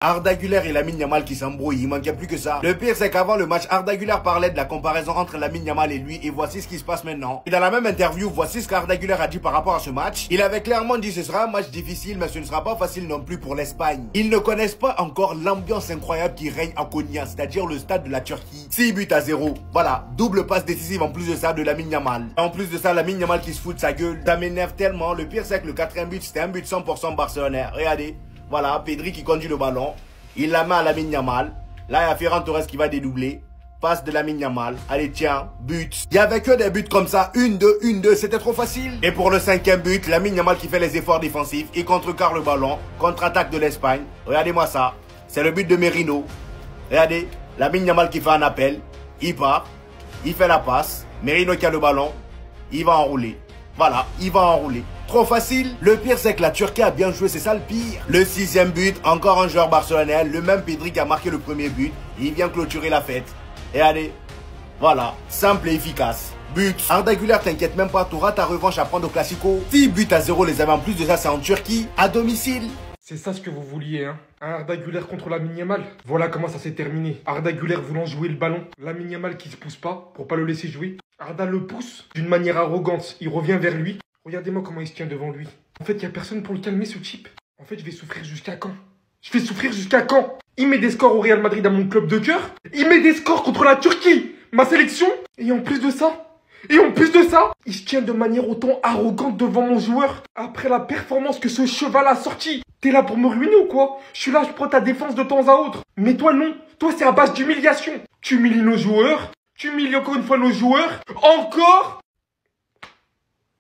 Arda Güler et Lamine Yamal qui s'embrouillent, il manquait plus que ça. Le pire c'est qu'avant le match, Arda Güler parlait de la comparaison entre Lamine Yamal et lui et voici ce qui se passe maintenant. Et dans la même interview, voici ce qu'Arda Güler a dit par rapport à ce match. Il avait clairement dit ce sera un match difficile mais ce ne sera pas facile non plus pour l'Espagne. Ils ne connaissent pas encore l'ambiance incroyable qui règne à Konya, c'est-à-dire le stade de la Turquie. 6 buts à 0. Voilà, double passe décisive en plus de ça de Lamine Yamal. En plus de ça, Lamine Yamal qui se fout de sa gueule, ça m'énerve tellement. Le pire c'est que le quatrième but c'était un but 100% barcelonais. Regardez, voilà, Pedri qui conduit le ballon. Il la met à Lamine Yamal. Là, il y a Ferran Torres qui va dédoubler. Passe de Lamine Yamal. Allez, tiens, but. Il y avait que des buts comme ça. 1-2, 1-2. C'était trop facile. Et pour le cinquième but, Lamine Yamal qui fait les efforts défensifs. Il contrecarre le ballon. Contre-attaque de l'Espagne. Regardez-moi ça. C'est le but de Merino. Regardez. Lamine Yamal qui fait un appel. Il part. Il fait la passe. Merino qui a le ballon. Il va enrouler. Voilà, il va enrouler. Trop facile. Le pire, c'est que la Turquie a bien joué, c'est ça le pire. Le sixième but, encore un joueur barcelonais, le même Pedri qui a marqué le premier but. Il vient clôturer la fête. Et allez, voilà, simple et efficace. But. Arda Güler, t'inquiète même pas, t'auras ta revanche à prendre au Classico. 6 buts à 0 les amis, en plus de ça, c'est en Turquie, à domicile. C'est ça ce que vous vouliez, hein. Un Arda Güler contre Lamine Yamal. Voilà comment ça s'est terminé. Arda Güler voulant jouer le ballon. Lamine Yamal qui se pousse pas pour pas le laisser jouer. Arda le pousse d'une manière arrogante. Il revient vers lui. Regardez-moi comment il se tient devant lui. En fait, il n'y a personne pour le calmer, ce type. En fait, je vais souffrir jusqu'à quand? Je vais souffrir jusqu'à quand? Il met des scores au Real Madrid à mon club de cœur. Il met des scores contre la Turquie, ma sélection. Et en plus de ça, il se tient de manière autant arrogante devant mon joueur. Après la performance que ce cheval a sorti. T'es là pour me ruiner ou quoi? Je suis là, je prends ta défense de temps à autre. Mais toi non, toi c'est à base d'humiliation. Tu humilies nos joueurs, tu humilies encore une fois nos joueurs. Encore?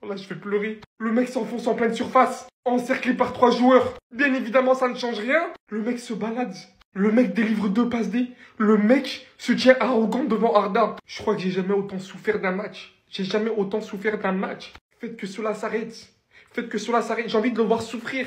Là, je vais pleurer. Le mec s'enfonce en pleine surface, encerclé par 3 joueurs. Bien évidemment, ça ne change rien. Le mec se balade. Le mec délivre 2 passes D. Le mec se tient arrogant devant Arda. Je crois que j'ai jamais autant souffert d'un match. J'ai jamais autant souffert d'un match. Faites que cela s'arrête. Faites que cela s'arrête. J'ai envie de le voir souffrir.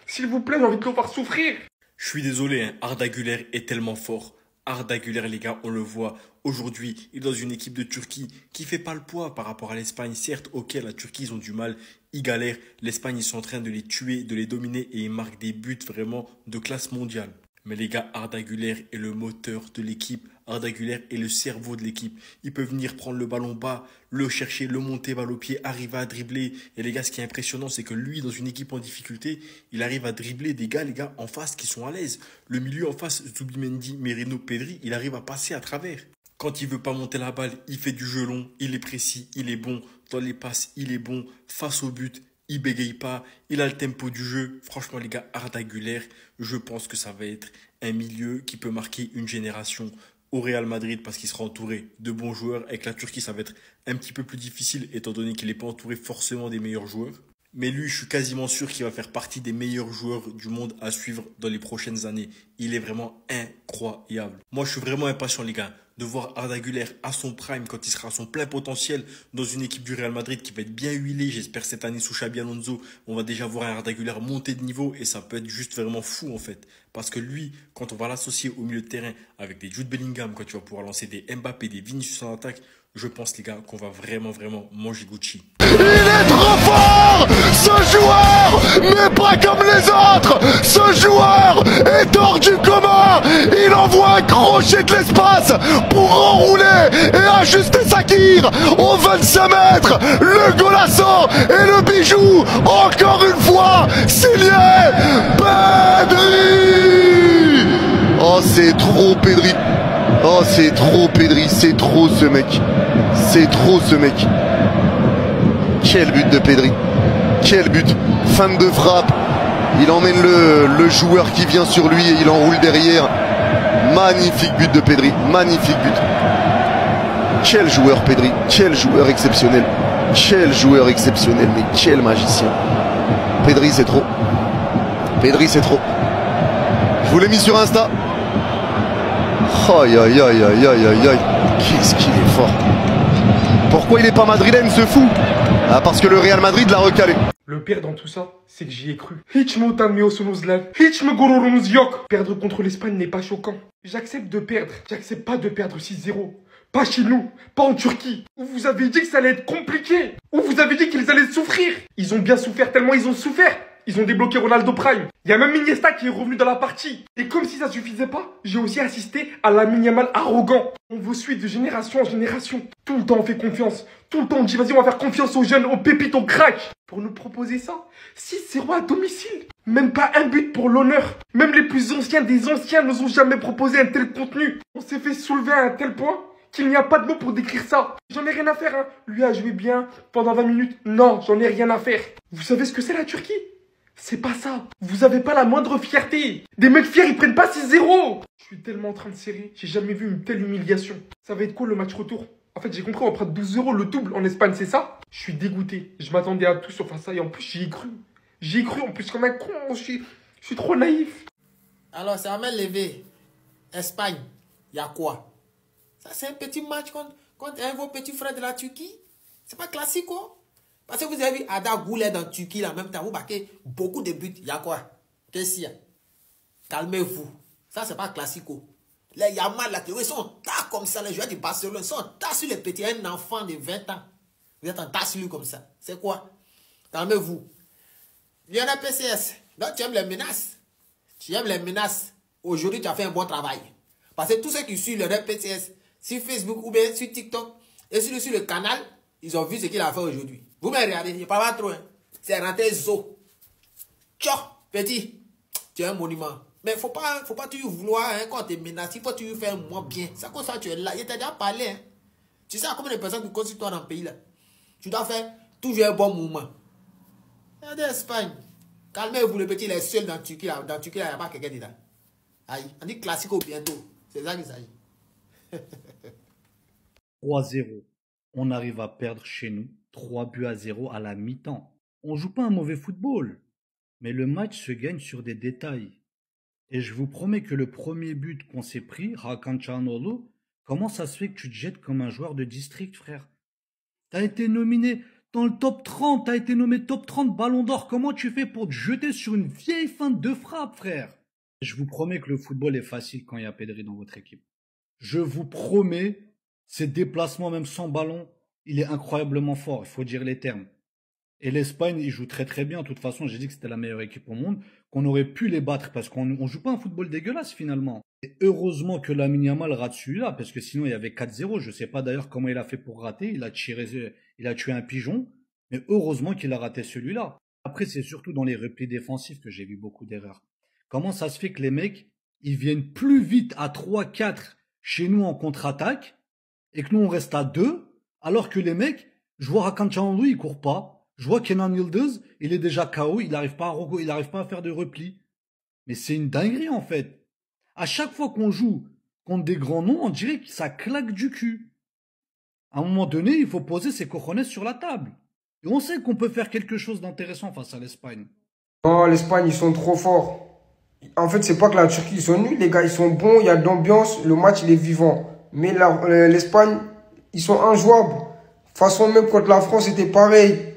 S'il vous plaît, j'ai envie de le voir souffrir. Je suis désolé, hein, Arda Güler est tellement fort. Arda Güler, les gars, on le voit. Aujourd'hui, il est dans une équipe de Turquie qui fait pas le poids par rapport à l'Espagne. Certes, ok, la Turquie, ils ont du mal, ils galèrent. L'Espagne, ils sont en train de les tuer, de les dominer et ils marquent des buts vraiment de classe mondiale. Mais les gars, Arda Güler est le moteur de l'équipe. Arda Güler est le cerveau de l'équipe. Il peut venir prendre le ballon bas, le chercher, le monter balle au pied, arriver à dribbler. Et les gars, ce qui est impressionnant, c'est que lui, dans une équipe en difficulté, il arrive à dribbler des gars, les gars, en face qui sont à l'aise. Le milieu en face, Zubimendi, Merino, Pedri, il arrive à passer à travers. Quand il veut pas monter la balle, il fait du jeu long, il est précis, il est bon. Dans les passes, il est bon. Face au but, il bégaye pas, il a le tempo du jeu. Franchement, les gars, Arda Güler, je pense que ça va être un milieu qui peut marquer une génération au Real Madrid parce qu'il sera entouré de bons joueurs. Avec la Turquie, ça va être un petit peu plus difficile étant donné qu'il n'est pas entouré forcément des meilleurs joueurs. Mais lui, je suis quasiment sûr qu'il va faire partie des meilleurs joueurs du monde à suivre dans les prochaines années. Il est vraiment incroyable. Moi, je suis vraiment impatient, les gars, de voir Arda Güler à son prime, quand il sera à son plein potentiel dans une équipe du Real Madrid qui va être bien huilée. J'espère cette année sous Xabi Alonso, on va déjà voir un Arda Güler monter de niveau et ça peut être juste vraiment fou en fait. Parce que lui, quand on va l'associer au milieu de terrain avec des Jude Bellingham, quand tu vas pouvoir lancer des Mbappé, des Vinicius en attaque, je pense les gars qu'on va vraiment manger Gucci. Il est trop fort, ce joueur, mais pas comme les autres. Ce joueur est hors du commun. Il envoie un crochet de l'espace pour enrouler et ajuster sa kire aux 25 mètres. Le golasso et le bijou, encore une fois, signé Pedri. Oh, c'est trop Pedri. Oh, c'est trop Pedri, c'est trop ce mec. C'est trop ce mec. Quel but de Pedri. Quel but. Fin de frappe. Il emmène le joueur qui vient sur lui et il enroule derrière. Magnifique but de Pedri. Magnifique but. Quel joueur Pedri. Quel joueur exceptionnel. Quel joueur exceptionnel. Mais quel magicien. Pedri c'est trop. Pedri c'est trop. Je vous l'ai mis sur Insta. Aïe aïe aïe aïe aïe aïe aïe. Qu'est-ce qu'il est fort. Pourquoi il est pas madrilène ce fou? Ah, parce que le Real Madrid l'a recalé. Le pire dans tout ça, c'est que j'y ai cru. Perdre contre l'Espagne n'est pas choquant. J'accepte de perdre. J'accepte pas de perdre 6-0. Pas chez nous, pas en Turquie, où vous avez dit que ça allait être compliqué, où vous avez dit qu'ils allaient souffrir. Ils ont bien souffert tellement ils ont souffert. Ils ont débloqué Ronaldo Prime. Il y a même Iniesta qui est revenu dans la partie. Et comme si ça suffisait pas, j'ai aussi assisté à Lamine Yamal arrogant. On vous suit de génération en génération. Tout le temps on fait confiance. Tout le temps on dit vas-y on va faire confiance aux jeunes, aux pépites, aux cracks. Pour nous proposer ça, 6-0 à domicile. Même pas un but pour l'honneur. Même les plus anciens des anciens nous ont jamais proposé un tel contenu. On s'est fait soulever à un tel point qu'il n'y a pas de mots pour décrire ça. J'en ai rien à faire, hein. Lui a joué bien pendant 20 minutes. Non, j'en ai rien à faire. Vous savez ce que c'est la Turquie? C'est pas ça. Vous avez pas la moindre fierté. Des mecs fiers, ils prennent pas 6-0. Je suis tellement en train de serrer. J'ai jamais vu une telle humiliation. Ça va être quoi le match retour? En fait, j'ai compris, on prend 12-0 le double en Espagne, c'est ça? Je suis dégoûté. Je m'attendais à tout sauf à ça et en plus, j'y ai cru. J'y ai cru en plus comme un con. Je suis trop naïf. Alors, c'est à main levée. Espagne, il y a quoi? Ça, c'est un petit match contre un de vos petits frères de la Turquie. C'est pas classique, quoi. Parce que vous avez vu Arda Güler dans Turquie, en même temps, vous marquez beaucoup de buts. Il y a quoi? Qu'est-ce qu'il y a? Calmez-vous. Ça, c'est pas classique, quoi. Les Yamal, là, ils sont tas comme ça, les joueurs du Barcelone, ils sont tas sur les petits. Un enfant de 20 ans. Vous êtes en tas sur lui comme ça. C'est quoi? Calmez-vous. Il y en a PCS. Donc, tu aimes les menaces. Tu aimes les menaces. Aujourd'hui, tu as fait un bon travail. Parce que tous ceux qui suivent le PCS sur Facebook ou bien sur TikTok et sur le canal, ils ont vu ce qu'il a fait aujourd'hui. Vous me regardez, il ne parle pas trop. Hein. C'est rentré zo. Tchao, petit. Tu es un monument. Mais il ne faut pas toujours vouloir, hein, quand tu es menacé, il faut toujours faire moins bien. C'est comme ça que tu es là. Il t'a déjà parlé. Hein. Tu sais combien de personnes qui consultent toi dans le pays là. Tu dois faire toujours un bon mouvement. Regardez l'Espagne. Calmez-vous, le petit, il est seul dans Turquie. Là. Dans Turquie, il n'y a pas quelqu'un dedans. Aïe, on dit classico bientôt. C'est ça qu'il s'agit. 3-0. On arrive à perdre chez nous 3-0 à la mi-temps. On joue pas un mauvais football, mais le match se gagne sur des détails. Et je vous promets que le premier but qu'on s'est pris, Hakan Çalhanoğlu, comment ça se fait que tu te jettes comme un joueur de district, frère? T'as été nominé dans le top 30, t'as été nommé top 30 Ballon d'Or. Comment tu fais pour te jeter sur une vieille feinte de frappe, frère? Je vous promets que le football est facile quand il y a Pedri dans votre équipe. Je vous promets, ses déplacements, même sans ballon, il est incroyablement fort, il faut dire les termes. Et l'Espagne, il joue très très bien. De toute façon, j'ai dit que c'était la meilleure équipe au monde, qu'on aurait pu les battre parce qu'on ne joue pas un football dégueulasse finalement. Et heureusement que Lamine Yamal rate celui-là, parce que sinon il y avait 4-0. Je ne sais pas d'ailleurs comment il a fait pour rater. Il a tué un pigeon, mais heureusement qu'il a raté celui-là. Après, c'est surtout dans les replis défensifs que j'ai vu beaucoup d'erreurs. Comment ça se fait que les mecs, ils viennent plus vite à 3-4 chez nous en contre-attaque et que nous on reste à 2, alors que les mecs, je vois Hakan Çalhanoğlu, il court pas. Je vois Kenan Yıldız, il est déjà KO, il n'arrive pas à faire de repli. Mais c'est une dinguerie en fait. À chaque fois qu'on joue contre des grands noms, on dirait que ça claque du cul. À un moment donné, il faut poser ses cojones sur la table. Et on sait qu'on peut faire quelque chose d'intéressant face à l'Espagne. Non, l'Espagne, ils sont trop forts. En fait, c'est pas que la Turquie, ils sont nuls, les gars. Ils sont bons, il y a de l'ambiance, le match, il est vivant. Mais l'Espagne, ils sont injouables. De toute façon, même contre la France, c'était pareil.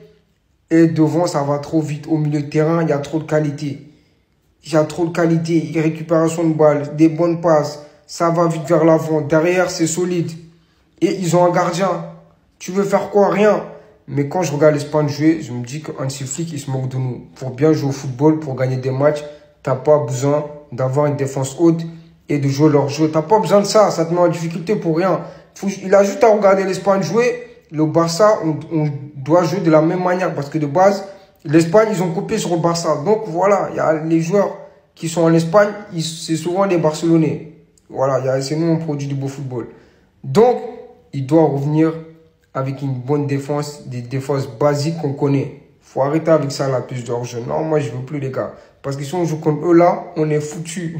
Et devant, ça va trop vite. Au milieu de terrain, il y a trop de qualité. Il y a trop de qualité. Récupération de balles, des bonnes passes. Ça va vite vers l'avant. Derrière, c'est solide. Et ils ont un gardien. Tu veux faire quoi? Rien. Mais quand je regarde l'Espagne jouer, je me dis que Hansi Flick, il se moque de nous. Pour bien jouer au football, pour gagner des matchs, t'as pas besoin d'avoir une défense haute et de jouer leur jeu. T'as pas besoin de ça. Ça te met en difficulté pour rien. Il a juste à regarder l'Espagne jouer. Le Barça, on doit jouer de la même manière parce que de base, l'Espagne, ils ont copié sur le Barça. Donc voilà, il y a les joueurs qui sont en Espagne, c'est souvent les Barcelonais. Voilà, c'est nous, on produit du beau football. Donc, il doit revenir avec une bonne défense, des défenses basiques qu'on connaît. Faut arrêter avec ça, la puce d'orge. Non, moi, je veux plus, les gars. Parce que si on joue contre eux là, on est foutus.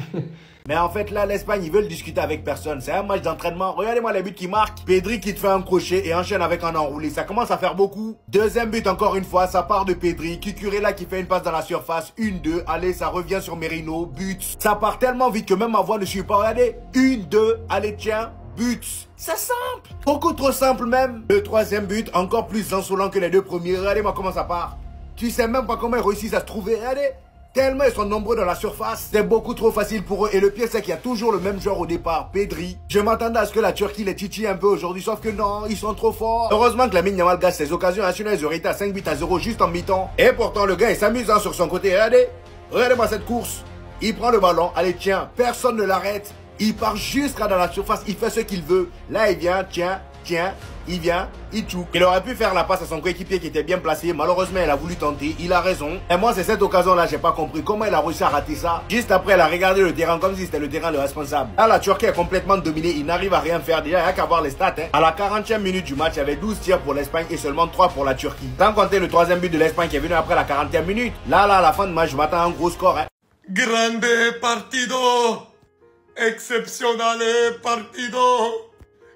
Mais en fait, là, l'Espagne, ils veulent discuter avec personne. C'est un match d'entraînement. Regardez-moi les buts qui marquent. Pedri qui te fait un crochet et enchaîne avec un enroulé. Ça commence à faire beaucoup. Deuxième but, encore une fois, ça part de Pedri. Cucurella qui fait une passe dans la surface. 1-2. Allez, ça revient sur Merino. But. Ça part tellement vite que même ma voix ne suit pas. Regardez. 1-2. Allez, tiens. But. C'est simple. Beaucoup trop simple même. Le troisième but, encore plus insolent que les deux premiers. Regardez-moi comment ça part. Tu sais même pas comment ils réussissent à se trouver. Regardez. Tellement ils sont nombreux dans la surface, c'est beaucoup trop facile pour eux. Et le pire, c'est qu'il y a toujours le même joueur au départ, Pedri. Je m'attendais à ce que la Turquie les titille un peu aujourd'hui, sauf que non, ils sont trop forts. Heureusement que Lamine Yamal gagne ses occasions, sinon ils auraient été à 5-0 juste en mi-temps. Et pourtant, le gars, il s'amuse sur son côté. Regardez-moi cette course. Il prend le ballon, allez tiens, personne ne l'arrête. Il part jusqu'à dans la surface, il fait ce qu'il veut. Là, il vient, tiens, il vient, il chouk. Il aurait pu faire la passe à son coéquipier qui était bien placé. Malheureusement, il a voulu tenter, il a raison. Et moi, c'est cette occasion-là, j'ai pas compris comment il a réussi à rater ça. Juste après, elle a regardé le terrain comme si c'était le terrain le responsable. Là, la Turquie est complètement dominée, il n'arrive à rien faire. Déjà, il n'y a qu'à voir les stats. À la 40e minute du match, il y avait 12 tirs pour l'Espagne et seulement 3 pour la Turquie. Sans compter le 3e but de l'Espagne qui est venu après la 40e minute. Là, à la fin de match, je m'attends à un gros score. Grande partido, excepcionale partido,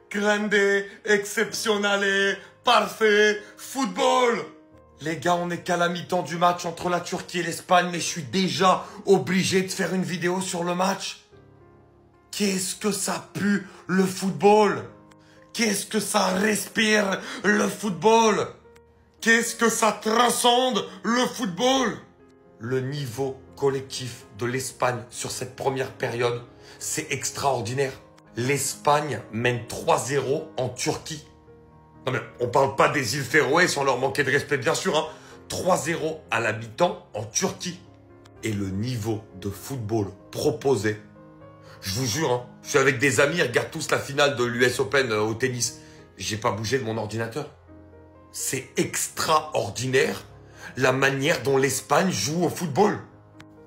grande, excepcionale, parfait, football. Les gars, on est qu'à la mi-temps du match entre la Turquie et l'Espagne, mais je suis déjà obligé de faire une vidéo sur le match. Qu'est-ce que ça pue le football? Qu'est-ce que ça respire le football? Qu'est-ce que ça transcende le football? Le niveau collectif de l'Espagne sur cette première période, c'est extraordinaire. L'Espagne mène 3-0 en Turquie. Non mais on parle pas des îles Féroé sans leur manquer de respect bien sûr. 3-0 à la mi-temps en Turquie. Et le niveau de football proposé, je vous jure, je suis avec des amis, ils regardent tous la finale de l'US Open au tennis. J'ai pas bougé de mon ordinateur. C'est extraordinaire la manière dont l'Espagne joue au football.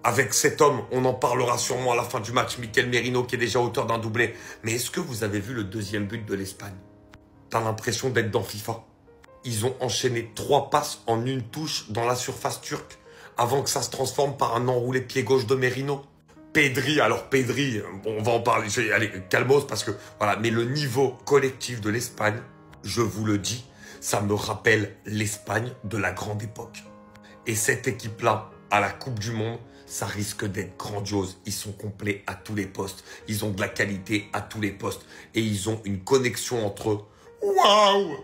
Avec cet homme, on en parlera sûrement à la fin du match, Mikel Merino qui est déjà auteur d'un doublé. Mais est-ce que vous avez vu le deuxième but de l'Espagne? T'as l'impression d'être dans FIFA. Ils ont enchaîné 3 passes en une touche dans la surface turque avant que ça se transforme par un enroulé pied gauche de Merino. Pedri, alors Pedri, bon, on va en parler, allez, calmos parce que voilà, mais le niveau collectif de l'Espagne, je vous le dis, ça me rappelle l'Espagne de la grande époque. Et cette équipe-là, à la Coupe du Monde, ça risque d'être grandiose. Ils sont complets à tous les postes. Ils ont de la qualité à tous les postes. Et ils ont une connexion entre eux. Waouh!